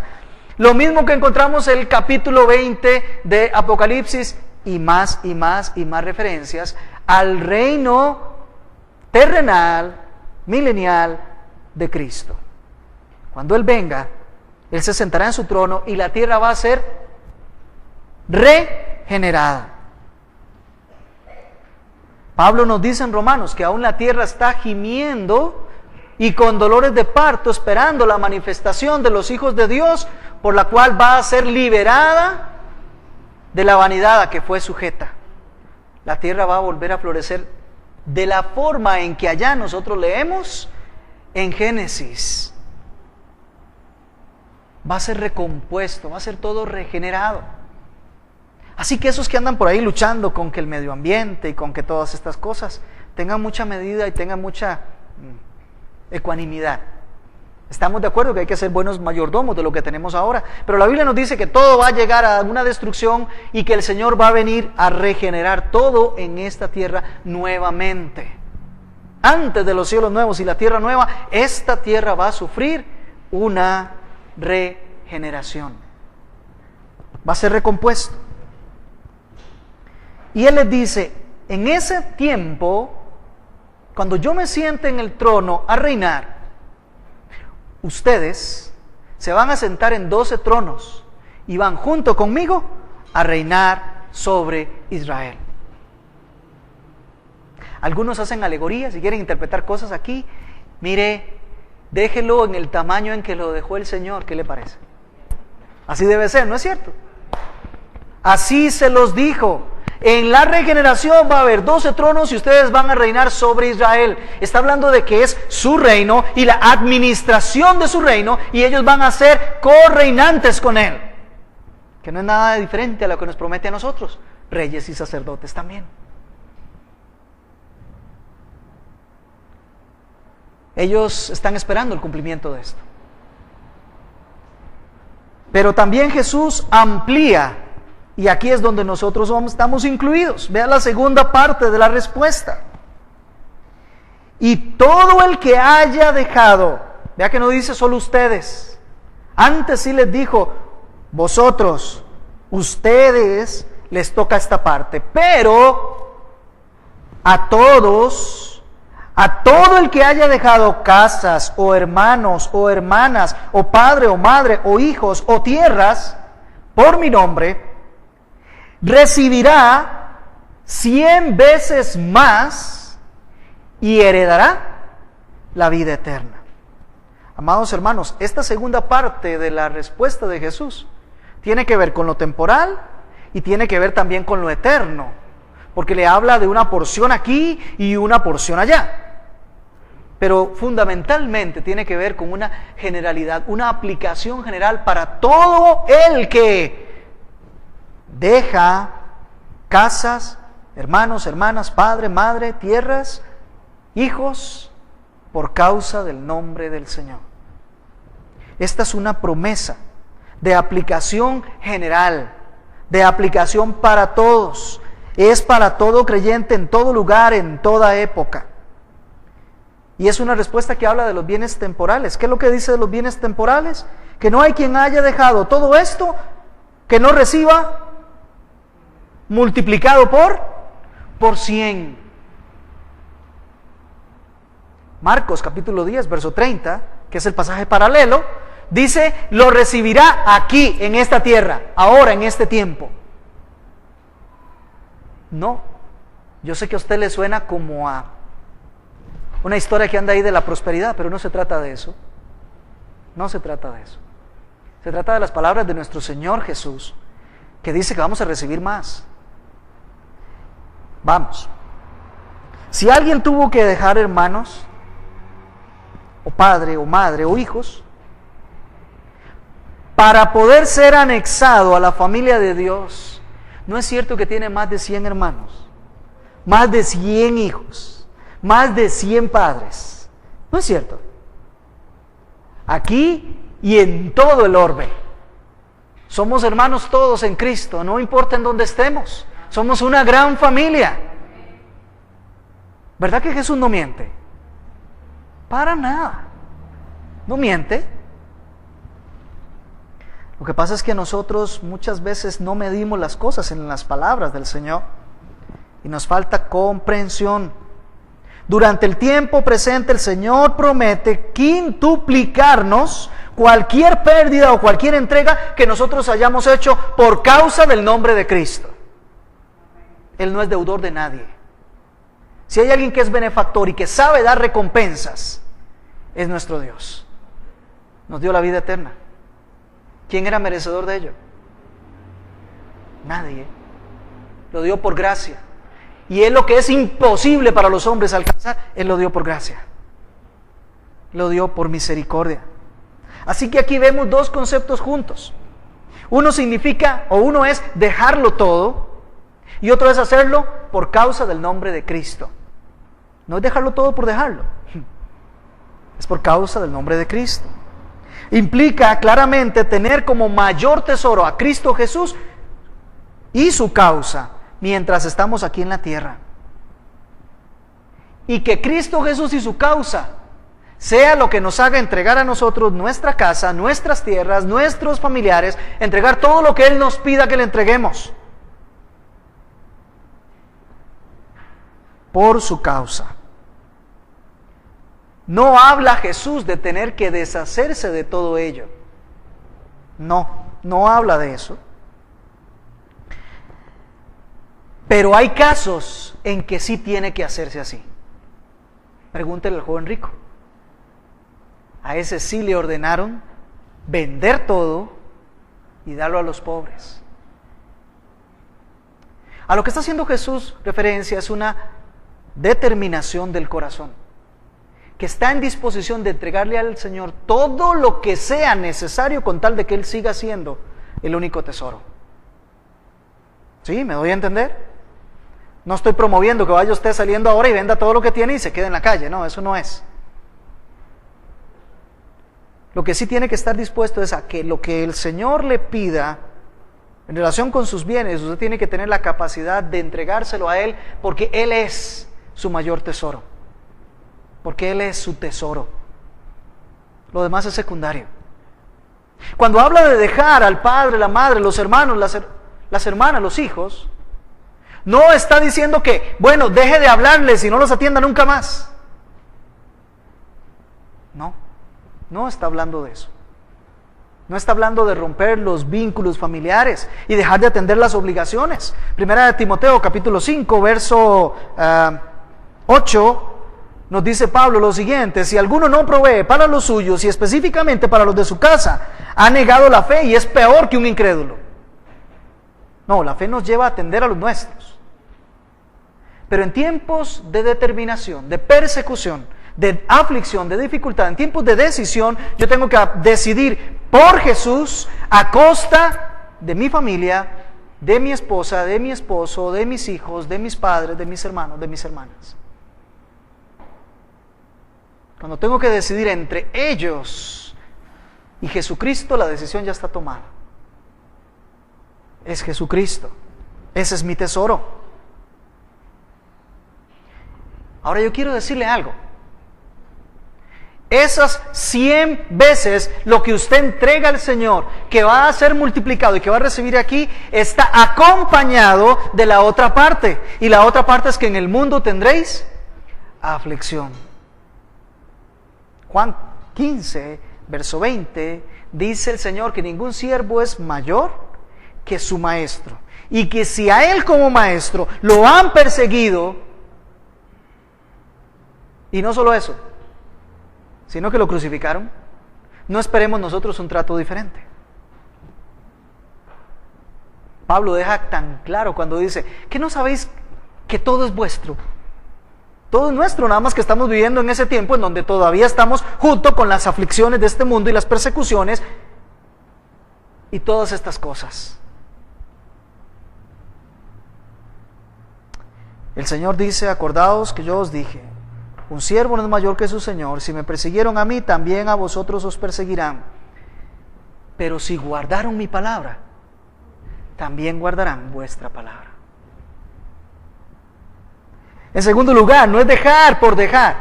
lo mismo que encontramos en el capítulo 20 de Apocalipsis, y más referencias al reino terrenal, milenial de Cristo. Cuando Él venga, Él se sentará en su trono y la tierra va a ser regenerada. Pablo nos dice en Romanos que aún la tierra está gimiendo y con dolores de parto esperando la manifestación de los hijos de Dios, por la cual va a ser liberada de la vanidad a que fue sujeta. La tierra va a volver a florecer de la forma en que allá nosotros leemos en Génesis. Va a ser recompuesto, va a ser todo regenerado. Así que esos que andan por ahí luchando con que el medio ambiente y con que todas estas cosas, tengan mucha medida y tengan mucha ecuanimidad. Estamos de acuerdo que hay que ser buenos mayordomos de lo que tenemos ahora, pero la Biblia nos dice que todo va a llegar a una destrucción y que el Señor va a venir a regenerar todo en esta tierra nuevamente. Antes de los cielos nuevos y la tierra nueva, esta tierra va a sufrir una regeneración. Va a ser recompuesto. Y Él les dice, en ese tiempo, cuando yo me siente en el trono a reinar, ustedes se van a sentar en 12 tronos y van junto conmigo a reinar sobre Israel. Algunos hacen alegorías y quieren interpretar cosas aquí. Mire, déjelo en el tamaño en que lo dejó el Señor. ¿Qué le parece? Así debe ser, ¿no es cierto? Así se los dijo. En la regeneración va a haber 12 tronos y ustedes van a reinar sobre Israel. Está hablando de que es su reino y la administración de su reino, y ellos van a ser correinantes con Él. Que no es nada diferente a lo que nos promete a nosotros, reyes y sacerdotes también. Ellos están esperando el cumplimiento de esto. Pero también Jesús amplía, y aquí es donde nosotros estamos incluidos. Vea la segunda parte de la respuesta. Y todo el que haya dejado, vea que no dice solo ustedes. Antes sí les dijo, vosotros, ustedes les toca esta parte. Pero a todos, a todo el que haya dejado casas, o hermanos, o hermanas, o padre, o madre, o hijos, o tierras, por mi nombre, recibirá 100 veces más y heredará la vida eterna. Amados hermanos, esta segunda parte de la respuesta de Jesús tiene que ver con lo temporal y tiene que ver también con lo eterno, porque le habla de una porción aquí y una porción allá. Pero fundamentalmente tiene que ver con una generalidad, una aplicación general para todo el que deja casas, hermanos, hermanas, padre, madre, tierras, hijos, por causa del nombre del Señor. Esta es una promesa de aplicación general, de aplicación para todos. Es para todo creyente en todo lugar, en toda época. Y es una respuesta que habla de los bienes temporales. ¿Qué es lo que dice de los bienes temporales? Que no hay quien haya dejado todo esto que no reciba multiplicado por 100. Marcos capítulo 10, verso 30, que es el pasaje paralelo, dice, lo recibirá aquí, en esta tierra, ahora, en este tiempo. No, yo sé que a usted le suena como a una historia que anda ahí de la prosperidad, pero no se trata de eso. No se trata de eso. Se trata de las palabras de nuestro Señor Jesús, que dice que vamos a recibir más. Vamos. Si alguien tuvo que dejar hermanos, o padre, o madre, o hijos, para poder ser anexado a la familia de Dios, no es cierto que tiene más de 100 hermanos, más de 100 hijos, más de 100 padres. No es cierto. Aquí y en todo el orbe. Somos hermanos todos en Cristo, no importa en dónde estemos. Somos una gran familia. ¿Verdad que Jesús no miente? Para nada. No miente. Lo que pasa es que nosotros muchas veces no medimos las cosas en las palabras del Señor y nos falta comprensión. Durante el tiempo presente el Señor promete quintuplicarnos cualquier pérdida o cualquier entrega que nosotros hayamos hecho por causa del nombre de Cristo. Él no es deudor de nadie. Si hay alguien que es benefactor y que sabe dar recompensas, es nuestro Dios. Nos dio la vida eterna. ¿Quién era merecedor de ello? Nadie. Lo dio por gracia. Y es lo que es imposible para los hombres alcanzar, Él lo dio por gracia. Lo dio por misericordia. Así que aquí vemos dos conceptos juntos. Uno significa, o uno es dejarlo todo, y otro es hacerlo por causa del nombre de Cristo. No es dejarlo todo por dejarlo. Es por causa del nombre de Cristo. Implica claramente tener como mayor tesoro a Cristo Jesús y su causa mientras estamos aquí en la tierra. Y que Cristo Jesús y su causa sea lo que nos haga entregar a nosotros nuestra casa, nuestras tierras, nuestros familiares, entregar todo lo que Él nos pida que le entreguemos. Por su causa. No habla Jesús de tener que deshacerse de todo ello. No habla de eso. Pero hay casos en que sí tiene que hacerse así. Pregúntele al joven rico. A ese sí le ordenaron vender todo y darlo a los pobres. A lo que está haciendo Jesús referencia es una determinación del corazón, que está en disposición de entregarle al Señor todo lo que sea necesario con tal de que Él siga siendo el único tesoro. ¿Sí? ¿Me doy a entender? No estoy promoviendo que vaya usted saliendo ahora y venda todo lo que tiene y se quede en la calle. No, eso no es. Lo que sí tiene que estar dispuesto es a que lo que el Señor le pida en relación con sus bienes, usted tiene que tener la capacidad de entregárselo a Él, porque Él es su mayor tesoro. Porque Él es su tesoro. Lo demás es secundario. Cuando habla de dejar al padre, la madre, los hermanos, las hermanas, los hijos, no está diciendo que, bueno, deje de hablarles y no los atienda nunca más. No está hablando de eso. No está hablando de romper los vínculos familiares y dejar de atender las obligaciones. Primera de Timoteo, capítulo 5, verso 8, nos dice Pablo lo siguiente: si alguno no provee para los suyos y específicamente para los de su casa, ha negado la fe y es peor que un incrédulo. No, la fe nos lleva a atender a los nuestros. Pero en tiempos de determinación, de persecución, de aflicción, de dificultad, en tiempos de decisión, yo tengo que decidir por Jesús a costa de mi familia, de mi esposa, de mi esposo, de mis hijos, de mis padres, de mis hermanos, de mis hermanas. Cuando tengo que decidir entre ellos y Jesucristo, la decisión ya está tomada. Es Jesucristo. Ese es mi tesoro. Ahora yo quiero decirle algo. Esas 100 veces lo que usted entrega al Señor, que va a ser multiplicado y que va a recibir aquí, está acompañado de la otra parte. Y la otra parte es que en el mundo tendréis aflicción. Juan 15, verso 20, dice el Señor que ningún siervo es mayor que su maestro. Y que si a él como maestro lo han perseguido, y no solo eso, sino que lo crucificaron, no esperemos nosotros un trato diferente. Pablo deja tan claro cuando dice, ¿qué no sabéis que todo es vuestro? Todo es nuestro, nada más que estamos viviendo en ese tiempo en donde todavía estamos junto con las aflicciones de este mundo y las persecuciones, y todas estas cosas. El Señor dice: acordaos que yo os dije, un siervo no es mayor que su Señor. Si me persiguieron a mí, también a vosotros os perseguirán. Pero si guardaron mi palabra, también guardarán vuestra palabra. En segundo lugar, no es dejar por dejar,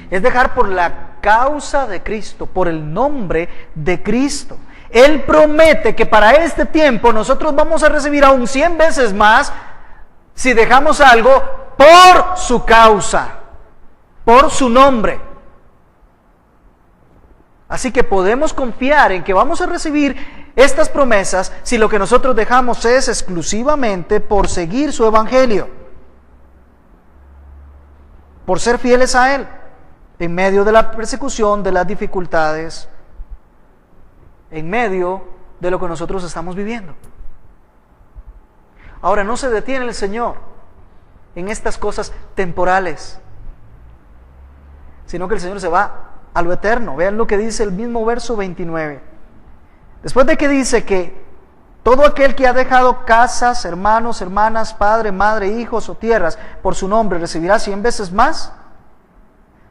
es dejar por la causa de Cristo, por el nombre de Cristo. Él promete que para este tiempo nosotros vamos a recibir aún 100 veces más si dejamos algo por su causa, por su nombre. Así que podemos confiar en que vamos a recibir estas promesas si lo que nosotros dejamos es exclusivamente por seguir su evangelio, por ser fieles a Él en medio de la persecución, de las dificultades, en medio de lo que nosotros estamos viviendo. Ahora, no se detiene el Señor en estas cosas temporales, sino que el Señor se va a lo eterno. Vean lo que dice el mismo verso 29. Después de que dice que todo aquel que ha dejado casas, hermanos, hermanas, padre, madre, hijos o tierras por su nombre recibirá 100 veces más,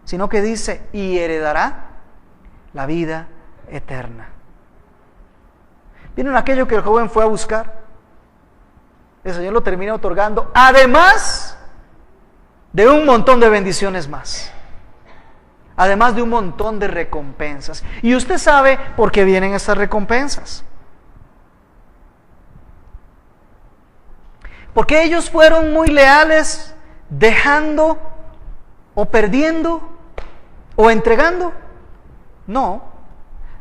sino que dice: y heredará la vida eterna. ¿Vieron aquello que el joven fue a buscar? El Señor lo termina otorgando, además de un montón de bendiciones más, además de un montón de recompensas. Y usted sabe por qué vienen estas recompensas. Porque ellos fueron muy leales, dejando o perdiendo o entregando. No,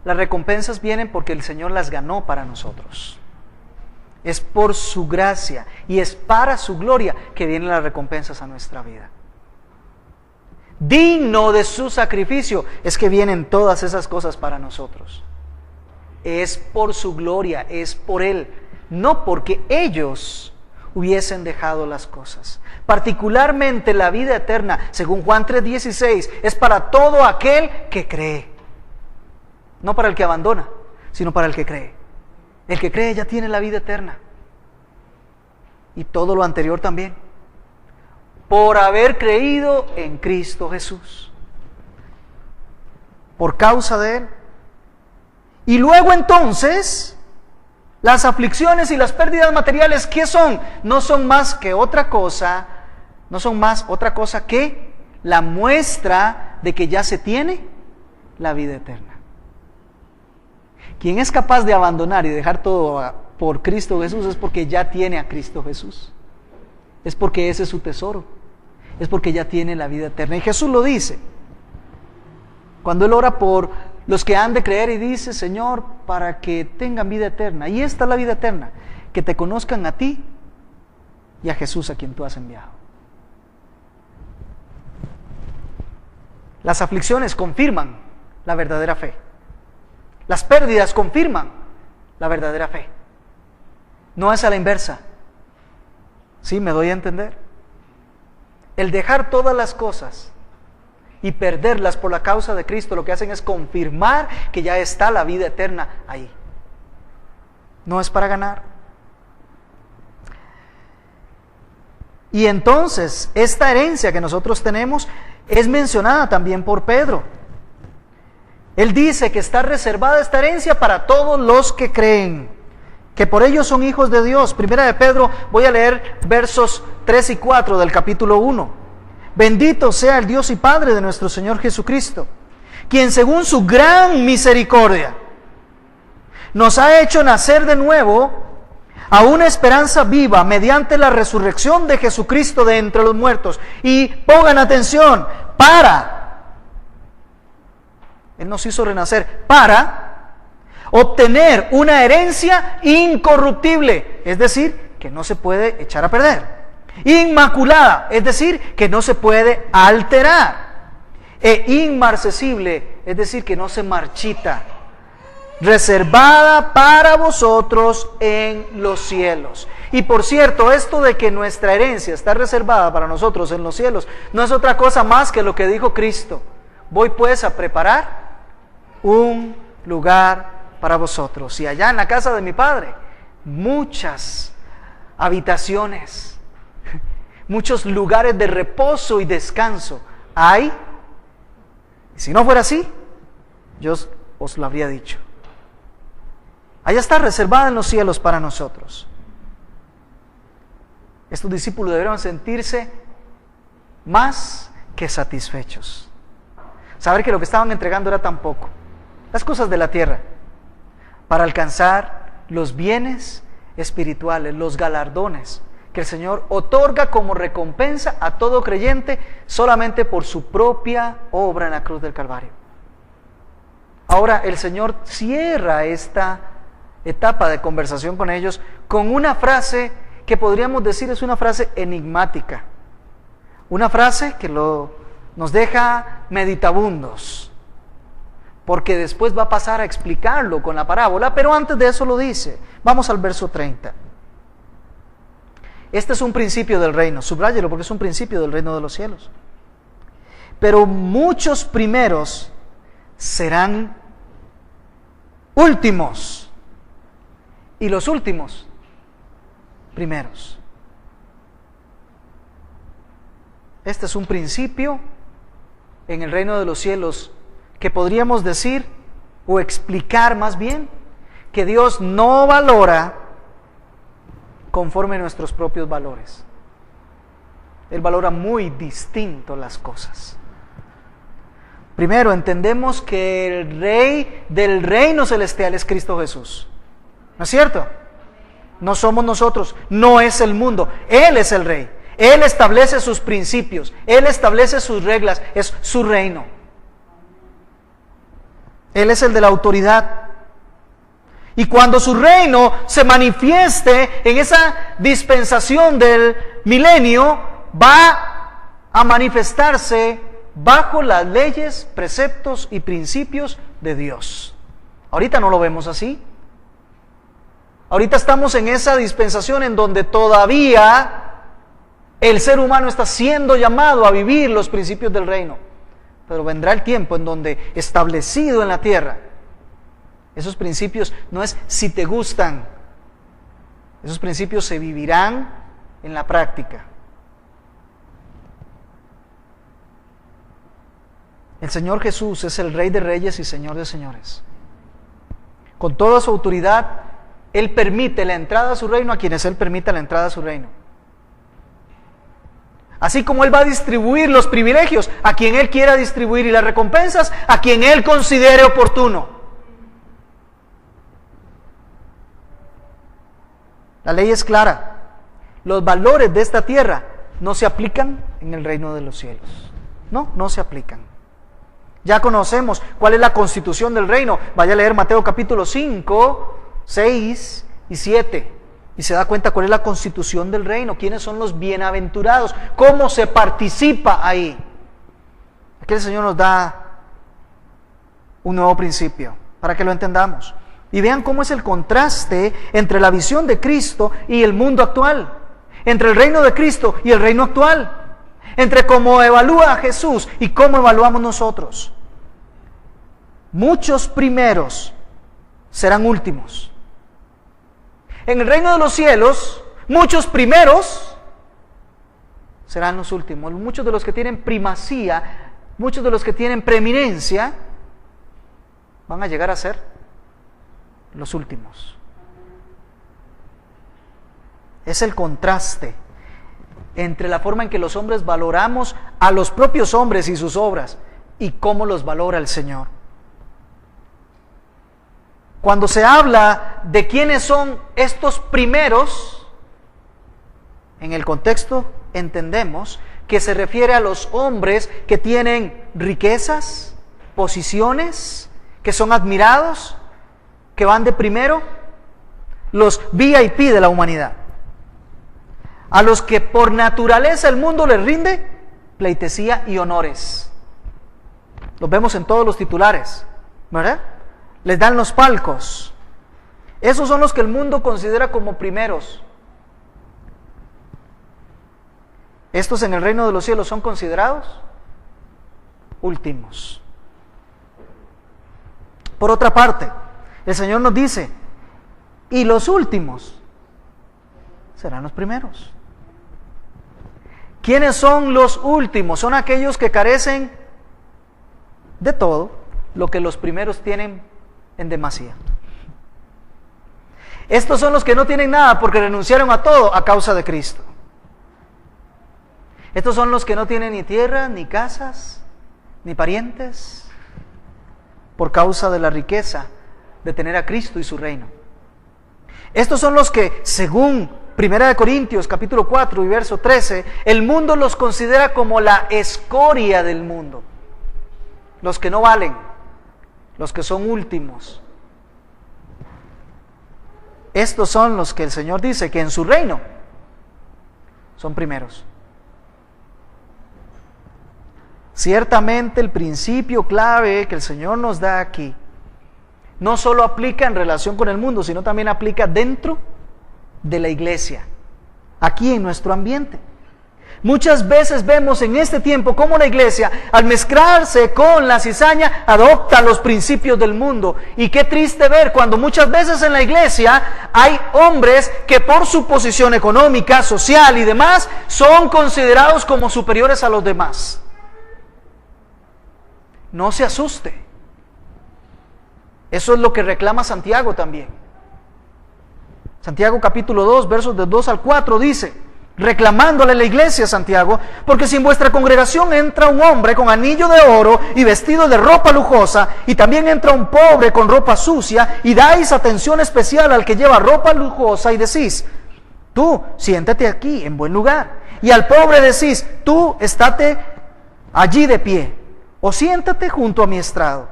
las recompensas vienen porque el Señor las ganó para nosotros. Es por su gracia y es para su gloria que vienen las recompensas a nuestra vida. Digno de su sacrificio es que vienen todas esas cosas para nosotros. Es por su gloria, es por Él, no porque ellos hubiesen dejado las cosas. Particularmente la vida eterna, según Juan 3:16, es para todo aquel que cree. No para el que abandona, sino para el que cree. El que cree ya tiene la vida eterna. Y todo lo anterior también. Por haber creído en Cristo Jesús. Por causa de Él. Y luego entonces, las aflicciones y las pérdidas materiales, ¿qué son? No son más que otra cosa, no son más otra cosa que la muestra de que ya se tiene la vida eterna. Quien es capaz de abandonar y dejar todo por Cristo Jesús es porque ya tiene a Cristo Jesús. Es porque ese es su tesoro. Es porque ya tiene la vida eterna. Y Jesús lo dice. Cuando Él ora por los que han de creer y dice: Señor, para que tengan vida eterna. Y esta es la vida eterna, que te conozcan a ti y a Jesús a quien tú has enviado. Las aflicciones confirman la verdadera fe. Las pérdidas confirman la verdadera fe. No es a la inversa. ¿Sí? ¿Me doy a entender? El dejar todas las cosas y perderlas por la causa de Cristo, lo que hacen es confirmar que ya está la vida eterna ahí. No es para ganar. Y entonces, esta herencia que nosotros tenemos es mencionada también por Pedro. Él dice que está reservada esta herencia para todos los que creen, que por ellos son hijos de Dios. Primera de Pedro, voy a leer versos 3 y 4 del capítulo 1. Bendito sea el Dios y Padre de nuestro Señor Jesucristo, quien según su gran misericordia nos ha hecho nacer de nuevo a una esperanza viva mediante la resurrección de Jesucristo de entre los muertos. Y pongan atención, Él nos hizo renacer para obtener una herencia incorruptible, es decir, que no se puede echar a perder. Inmaculada, es decir, que no se puede alterar. E inmarcesible, es decir, que no se marchita. Reservada para vosotros en los cielos. Y por cierto, esto de que nuestra herencia está reservada para nosotros en los cielos, no es otra cosa más que lo que dijo Cristo. Voy pues a preparar un lugar para vosotros, y allá en la casa de mi Padre muchas habitaciones, muchos lugares de reposo y descanso hay. Y si no fuera así, yo os lo habría dicho. Allá está reservada en los cielos para nosotros. Estos discípulos deberían sentirse más que satisfechos. Saber que lo que estaban entregando era tan poco, las cosas de la tierra, para alcanzar los bienes espirituales, los galardones que el Señor otorga como recompensa a todo creyente solamente por su propia obra en la cruz del Calvario. Ahora el Señor cierra esta etapa de conversación con ellos con una frase que podríamos decir es una frase enigmática, una frase que nos deja meditabundos, porque después va a pasar a explicarlo con la parábola, pero antes de eso lo dice. Vamos al verso 30. Este es un principio del reino, subráyelo porque es un principio del reino de los cielos. Pero muchos primeros serán últimos, y los últimos primeros. Este es un principio en el reino de los cielos que podríamos decir o explicar más bien que Dios no valora conforme a nuestros propios valores. Él valora muy distinto las cosas. Primero, entendemos que el rey del reino celestial es Cristo Jesús. ¿No es cierto? No somos nosotros, no es el mundo. Él es el rey. Él establece sus principios, Él establece sus reglas, es su reino. Él es el de la autoridad. Y cuando su reino se manifieste en esa dispensación del milenio, va a manifestarse bajo las leyes, preceptos y principios de Dios. Ahorita no lo vemos así. Ahorita estamos en esa dispensación en donde todavía el ser humano está siendo llamado a vivir los principios del reino. Pero vendrá el tiempo en donde, establecido en la tierra, esos principios no es si te gustan, esos principios se vivirán en la práctica. El Señor Jesús es el Rey de Reyes y Señor de Señores. Con toda su autoridad, Él permite la entrada a su reino a quienes Él permita la entrada a su reino. Así como Él va a distribuir los privilegios a quien Él quiera distribuir y las recompensas a quien Él considere oportuno. La ley es clara. Los valores de esta tierra no se aplican en el reino de los cielos. No se aplican. Ya conocemos cuál es la constitución del reino. Vaya a leer Mateo capítulo 5, 6 y 7. Y se da cuenta cuál es la constitución del reino, quiénes son los bienaventurados, cómo se participa ahí. Aquí el Señor nos da un nuevo principio para que lo entendamos. Y vean cómo es el contraste entre la visión de Cristo y el mundo actual, entre el reino de Cristo y el reino actual, entre cómo evalúa a Jesús y cómo evaluamos nosotros. Muchos primeros serán últimos. En el reino de los cielos, muchos primeros serán los últimos. Muchos de los que tienen primacía, muchos de los que tienen preeminencia, van a llegar a ser los últimos. Es el contraste entre la forma en que los hombres valoramos a los propios hombres y sus obras y cómo los valora el Señor. Cuando se habla de quiénes son estos primeros, en el contexto entendemos que se refiere a los hombres que tienen riquezas, posiciones, que son admirados, que van de primero, los VIP de la humanidad, a los que por naturaleza el mundo les rinde pleitesía y honores. Los vemos en todos los titulares, ¿verdad? Les dan los palcos. Esos son los que el mundo considera como primeros. Estos en el reino de los cielos son considerados últimos. Por otra parte, el Señor nos dice, y los últimos serán los primeros. ¿Quiénes son los últimos? Son aquellos que carecen de todo lo que los primeros tienen en demasía. Estos son los que no tienen nada porque renunciaron a todo a causa de Cristo. Estos son los que no tienen ni tierra, ni casas, ni parientes, por causa de la riqueza de tener a Cristo y su reino. Estos son los que, según 1 Corintios capítulo 4 y verso 13, el mundo los considera como la escoria del mundo. Los que no valen, los que son últimos. Estos son los que el Señor dice que en su reino son primeros. Ciertamente el principio clave que el Señor nos da aquí no solo aplica en relación con el mundo, sino también aplica dentro de la iglesia, aquí en nuestro ambiente. Muchas veces vemos en este tiempo cómo la iglesia, al mezclarse con la cizaña, adopta los principios del mundo. Y qué triste ver cuando muchas veces en la iglesia hay hombres que por su posición económica, social y demás, son considerados como superiores a los demás. No se asuste. Eso es lo que reclama Santiago también. Santiago capítulo 2, versos del 2 al 4 dice, reclamándole a la iglesia, Santiago, porque si en vuestra congregación entra un hombre con anillo de oro y vestido de ropa lujosa, y también entra un pobre con ropa sucia, y dais atención especial al que lleva ropa lujosa, y decís, tú siéntate aquí en buen lugar, y al pobre decís, tú estate allí de pie, o siéntate junto a mi estrado.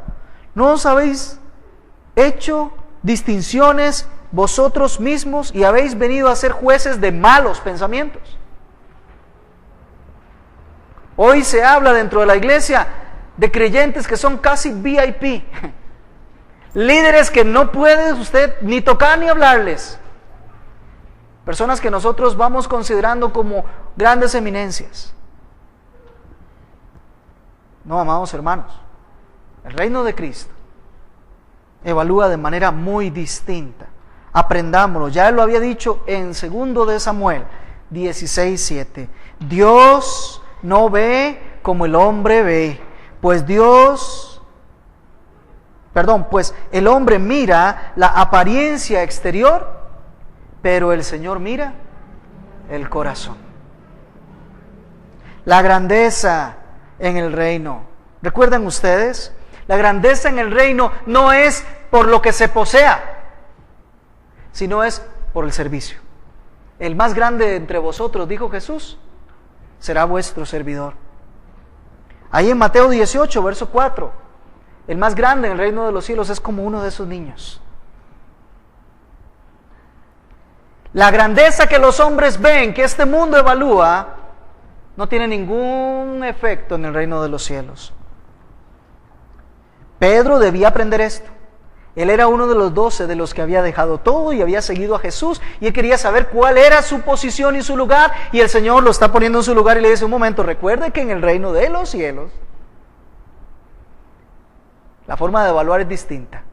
¿No os habéis hecho distinciones vosotros mismos y habéis venido a ser jueces de malos pensamientos? Hoy se habla dentro de la iglesia de creyentes que son casi VIP, líderes que no puede usted ni tocar ni hablarles, personas que nosotros vamos considerando como grandes eminencias. No, amados hermanos, el reino de Cristo evalúa de manera muy distinta. Aprendámoslo. Ya él lo había dicho en 2 de Samuel 16:7. Dios no ve como el hombre ve, pues el hombre mira la apariencia exterior, pero el Señor mira el corazón. La grandeza en el reino. ¿Recuerdan ustedes? La grandeza en el reino no es por lo que se posea, sino es por el servicio. El más grande entre vosotros, dijo Jesús, será vuestro servidor. Ahí en Mateo 18, verso 4, el más grande en el reino de los cielos es como uno de esos niños. La grandeza que los hombres ven, que este mundo evalúa, no tiene ningún efecto en el reino de los cielos. Pedro debía aprender esto. Él era uno de los 12 de los que había dejado todo y había seguido a Jesús, y él quería saber cuál era su posición y su lugar, y el Señor lo está poniendo en su lugar y le dice, un momento, recuerde que en el reino de los cielos la forma de evaluar es distinta.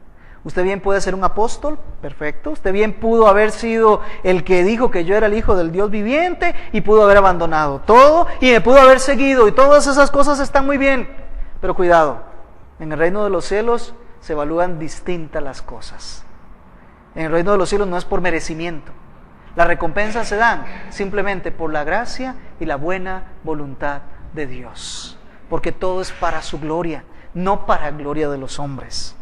Usted bien puede ser un apóstol, perfecto. Usted bien pudo haber sido el que dijo que yo era el Hijo del Dios viviente y pudo haber abandonado todo y me pudo haber seguido, y todas esas cosas están muy bien, pero cuidado, en el reino de los cielos se evalúan distintas las cosas. En el reino de los cielos no es por merecimiento. Las recompensas se dan simplemente por la gracia y la buena voluntad de Dios, porque todo es para su gloria, no para gloria de los hombres.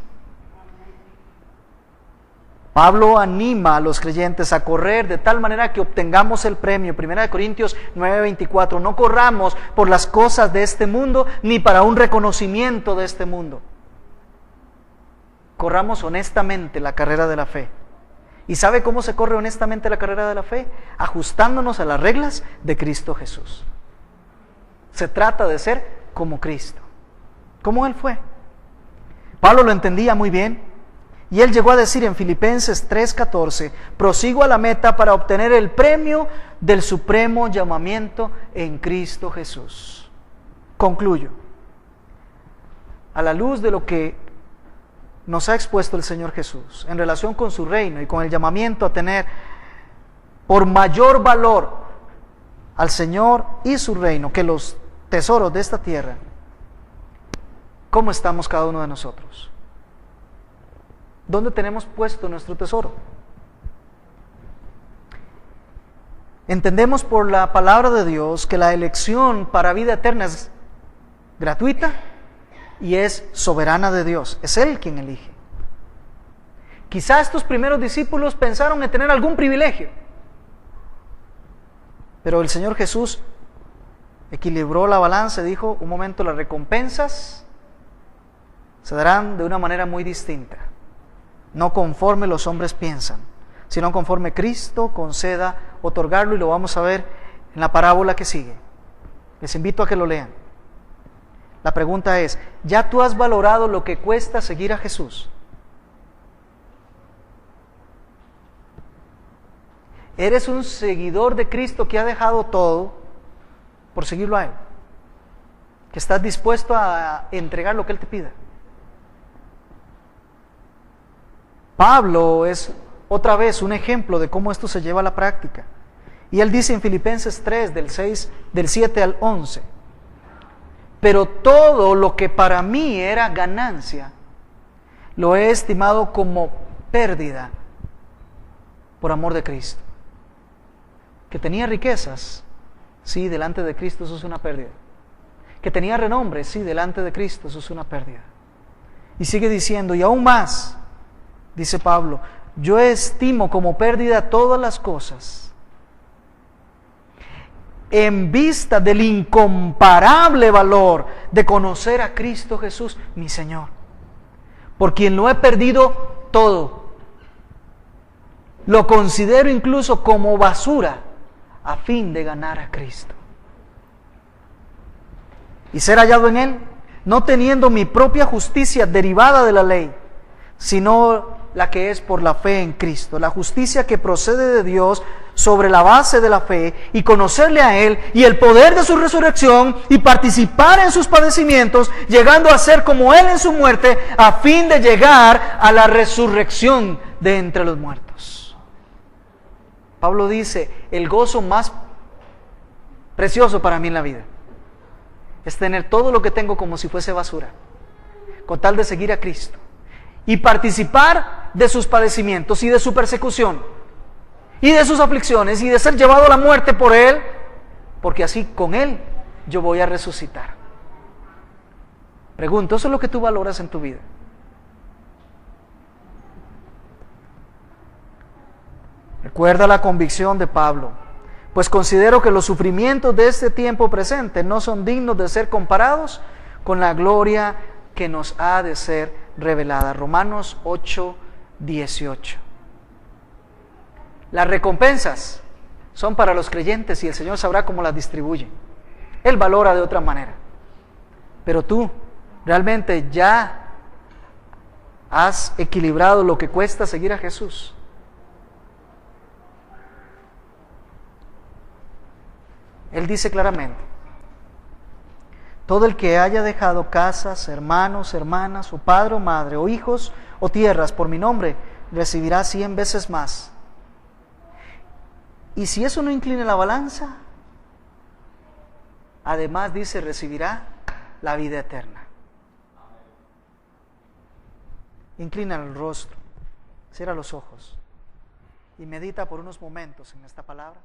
Pablo anima a los creyentes a correr de tal manera que obtengamos el premio. 1 Corintios 9:24. No corramos por las cosas de este mundo, ni para un reconocimiento de este mundo. Corramos honestamente la carrera de la fe. ¿Y sabe cómo se corre honestamente la carrera de la fe? Ajustándonos a las reglas de Cristo Jesús. Se trata de ser como Cristo, como Él fue. Pablo lo entendía muy bien. Y él llegó a decir en Filipenses 3:14, prosigo a la meta para obtener el premio del supremo llamamiento en Cristo Jesús. Concluyo. A la luz de lo que nos ha expuesto el Señor Jesús en relación con su reino y con el llamamiento a tener por mayor valor al Señor y su reino que los tesoros de esta tierra, ¿cómo estamos cada uno de nosotros? ¿Dónde tenemos puesto nuestro tesoro? Entendemos por la palabra de Dios que la elección para vida eterna es gratuita y es soberana de Dios. Es Él quien elige. Quizás estos primeros discípulos pensaron en tener algún privilegio, pero el Señor Jesús equilibró la balanza y dijo, un momento, las recompensas se darán de una manera muy distinta, no conforme los hombres piensan, sino conforme Cristo conceda otorgarlo, y lo vamos a ver en la parábola que sigue. Les invito a que lo lean. La pregunta es, ¿ya tú has valorado lo que cuesta seguir a Jesús? ¿Eres un seguidor de Cristo que ha dejado todo por seguirlo a Él? ¿Que estás dispuesto a entregar lo que Él te pida? Pablo es otra vez un ejemplo de cómo esto se lleva a la práctica. Y él dice en Filipenses 3, del 7 al 11, pero todo lo que para mí era ganancia, lo he estimado como pérdida por amor de Cristo. Que tenía riquezas, sí, delante de Cristo eso es una pérdida. Que tenía renombre, sí, delante de Cristo eso es una pérdida. Y sigue diciendo, y aún más, dice Pablo, yo estimo como pérdida todas las cosas en vista del incomparable valor de conocer a Cristo Jesús, mi Señor, por quien lo he perdido todo. Lo considero incluso como basura a fin de ganar a Cristo y ser hallado en Él, no teniendo mi propia justicia derivada de la ley, sino la que es por la fe en Cristo, la justicia que procede de Dios sobre la base de la fe, y conocerle a Él y el poder de su resurrección y participar en sus padecimientos, llegando a ser como Él en su muerte, a fin de llegar a la resurrección de entre los muertos. Pablo dice, el gozo más precioso para mí en la vida es tener todo lo que tengo como si fuese basura, con tal de seguir a Cristo y participar de sus padecimientos y de su persecución y de sus aflicciones y de ser llevado a la muerte por Él, porque así con Él yo voy a resucitar. Pregunto, ¿eso es lo que tú valoras en tu vida? Recuerda la convicción de Pablo, pues considero que los sufrimientos de este tiempo presente no son dignos de ser comparados con la gloria que nos ha de ser revelada. Romanos 8, 18. Las recompensas son para los creyentes y el Señor sabrá cómo las distribuye. Él valora de otra manera. Pero tú, ¿realmente ya has equilibrado lo que cuesta seguir a Jesús? Él dice claramente, todo el que haya dejado casas, hermanos, hermanas, o padre o madre, o hijos o tierras por mi nombre, recibirá 100 veces más. Y si eso no inclina la balanza, además dice, recibirá la vida eterna. Inclina el rostro, cierra los ojos y medita por unos momentos en esta palabra.